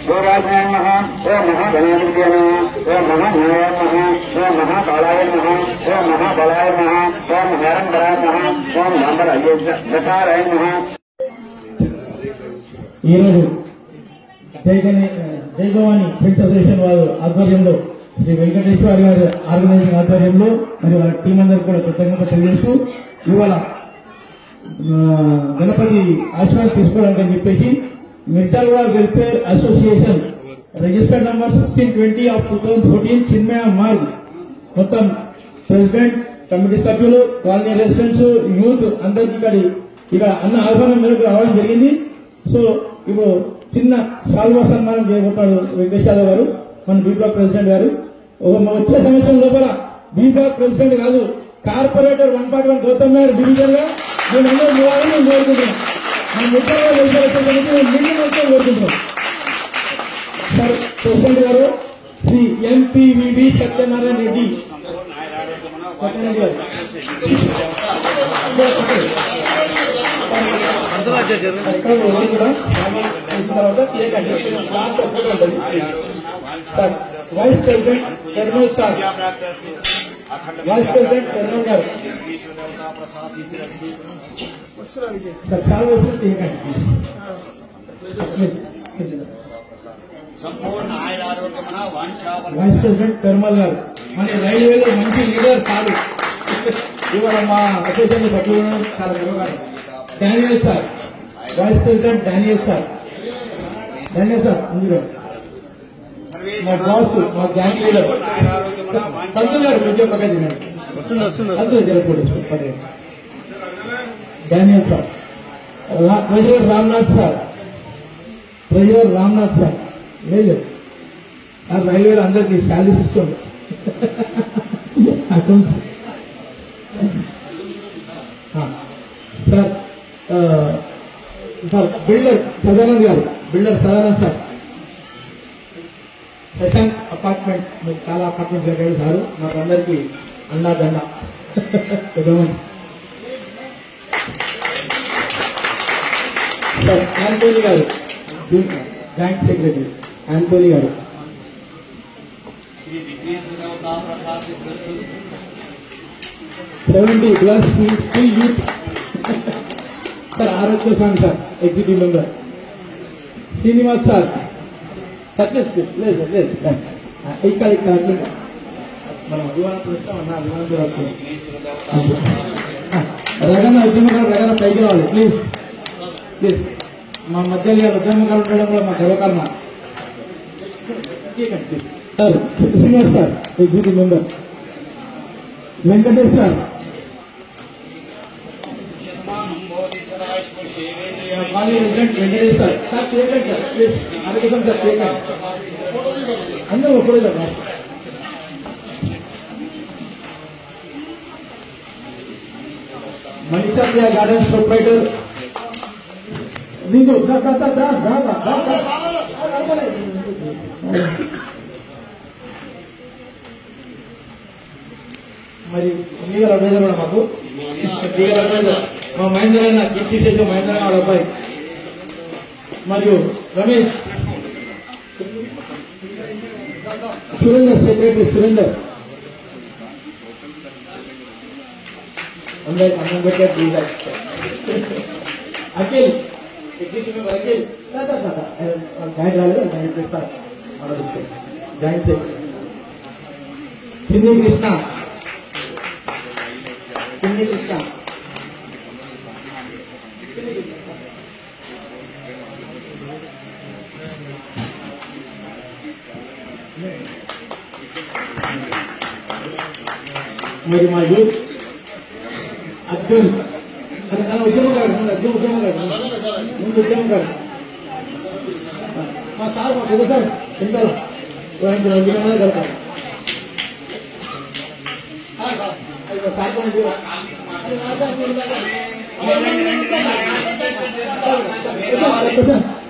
गोराजाय नमः ओम महागणाधिपतये नमः ओम महानारायणाय नमः ओम महाकालाय नमः ओम महाबलाय नमः ओम हरणधराय नमः ओम नंबराय नमः। జయభవాని ఫ్రెండ్స్ అసోసియేషన్ వారి ఆధ్వర్యంలో శ్రీ వెంకటేశ్వర గారి ఆర్గనైజింగ్ ఆధ్వర్యంలో మరియు వాళ్ళ టీం అందరూ కూడా కృతజ్ఞత తెలియజేస్తూ ఇవాళ గణపతి ఆశీర్వాదం తీసుకోవడానికి చెప్పేసి mental war welfare association registered number 1620 of 2014 చిన్మయ మార్గ్ మొత్తం ప్రెసిడెంట్ కమిటీ సభ్యులు కాలనీ రెసిడెంట్స్ యూత్ అందరికీ ఇక అన్న ఆహ్వానం మేరకు రావడం జరిగింది. సో ఇప్పుడు చిన్న శాల్వా సన్మానం చేయబోతాడు వెంకటేశ్వర గారు, మన బీ బ్లాక్ ప్రెసిడెంట్ గారు. వచ్చే సంవత్సరం లోపల బీ బ్లాక్ ప్రెసిడెంట్ కాదు, కార్పొరేటర్ 141 గౌతమ్ నగర్ డివిజన్ గా మేమందరూ ఇవ్వాలని మేము కోరుకుంటున్నాం. మన ముఖ్యంగా కోరుకుంటున్నాం. సార్ ప్రెసిడెంట్ గారు Shri MPVB Satyanarayana Reddy vice president Kurnool sir, vice president Kurnool గారు సంపూర్ణ ఆయురారోగ్యమున వైస్ ప్రెసిడెంట్ పెరుమల్ గారు మన రైల్వేలో మంచి లీడర్ కాదు, ఇవాళ మా అసోసియేషన్ పట్టుకోవడం చాలా గర్వకారం. Daniel sir, vice president Daniel sir అందులో మా బాస్, మా గ్యాంగ్ లీడర్ సంతుల్ గారు కొంచెం పక్క తినండి, అందులో జరగకూడదు. Daniel sir, treasurer Ramnath sir లేదు రైల్వేలో అందరికీ శాలరీస్ ఇస్తుంది accounts sir. Builder Sadanand sir, Shashank apartment, మీకు చాలా అపార్ట్మెంట్స్ కట్టాడు సారు, మాకు అందరికీ అండా దండ. సార్ ఆంటోనీ గారు, బ్యాంక్ సెక్రటరీ ఆంటోనీ గారు. 70+ youth sir, Arogya Swamy sir executive member. Srinivas sir, లేదు ఇక్కడ మనం అభిమానం ఇస్తామన్నా, అభిమానం రగన ఉద్యమకాలు రగన పైకి రావాలి ప్లీజ్. మా మధ్యలో ఉద్యమకాలు ఉండడం కూడా మా గర్వకారణ. Sir Srinivas sir executive member. Venkatesh sir, Venkatesh sir చేయకండి సార్ ప్లీజ్, అందుకోసం సార్ చేయకండి అందరూ ఒకడే కదా. మనీషా ప్రియా గార్డెన్స్ ప్రొపరైటర్ నీకు మరి లీగల్ అడ్వైజర్ కూడా మాకు లీగల్ అడ్వైజర్ మా మహేంద్ర అన్న, కీర్తి చేసే మహేంద్ర వాళ్ళ అబ్బాయి, మరియు రమేష్ సురేందర్ సెక్రటరీ సురేందర్ అందరికి అన్నం పెట్టారు. Akhil executive member Akhil joint రాలేదు, జాయింట్ చేస్తారు జాయింట్ సెక్రటరీ. చిన్ని కృష్ణ మరి మా యూత్ అర్జున్ ఉద్యమకాడు మా సార్ మా పెద్ద సార్ తింటారు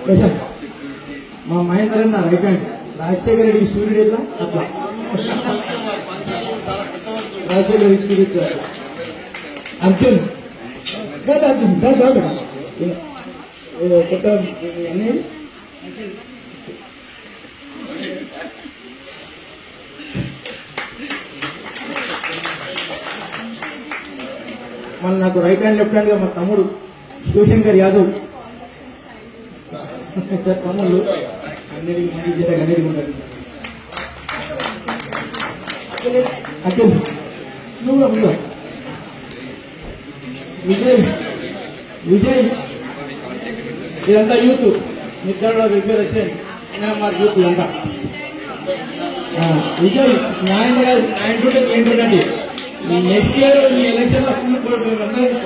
కడతారు మా మహేంద్ర అన్న రైట్ హ్యాండ్, రాజశేఖర రెడ్డి సూర్యుడు ఎట్లా అట్లా రాజశేఖర రెడ్డి సూర్యుడు. అర్జున్ కొత్త మళ్ళీ నాకు రైట్ హ్యాండ్ లెఫ్ట్ హ్యాండ్ గా మా తమ్ముడు శివశంకర్ యాదవ్ తమ్ముళ్ళు అన్నిటికీ ఉంటారు. అఖిల్ నువ్వు ముందు విజయ్ ఇదంతా యూత్ నిద్రలో రిపేర్ వచ్చాయి యూత్ ఇదంతా. విజయ్ న్యాయం ఏంటండి నెక్స్ట్ ఇయర్ ఈ ఎలక్షన్ లో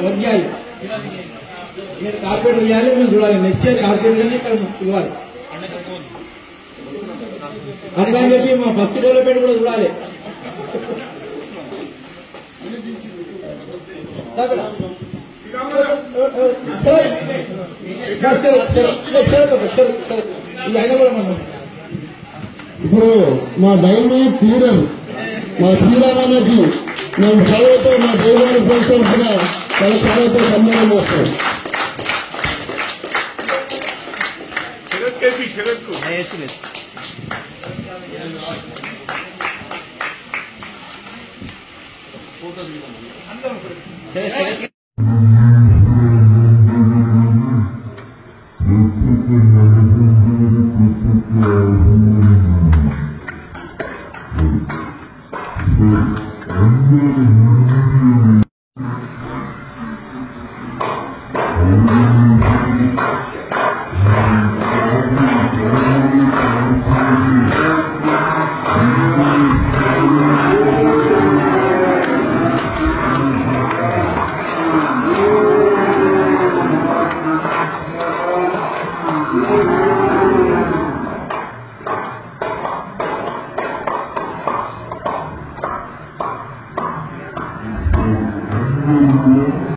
వర్క్ చేయాలి. మీరు కార్పొరేట్ చేయాలి, మేము చూడాలి. నెక్స్ట్ ఇయర్ కార్పొరేట్ కానీ ఇక్కడ ఇవ్వాలి. అందుకని చెప్పి మా ఫస్ట్ డెవలప్మెంట్ కూడా చూడాలి. ఇది అయినా కూడా మనం ఇప్పుడు మా డైనమిక్ లీడర్ మా శ్రీరామాజీ మేము చదువుతో మా దైవాన్ని ప్రోత్సహించిన వాళ్ళ చదువుతో సన్మానం చేస్తాం.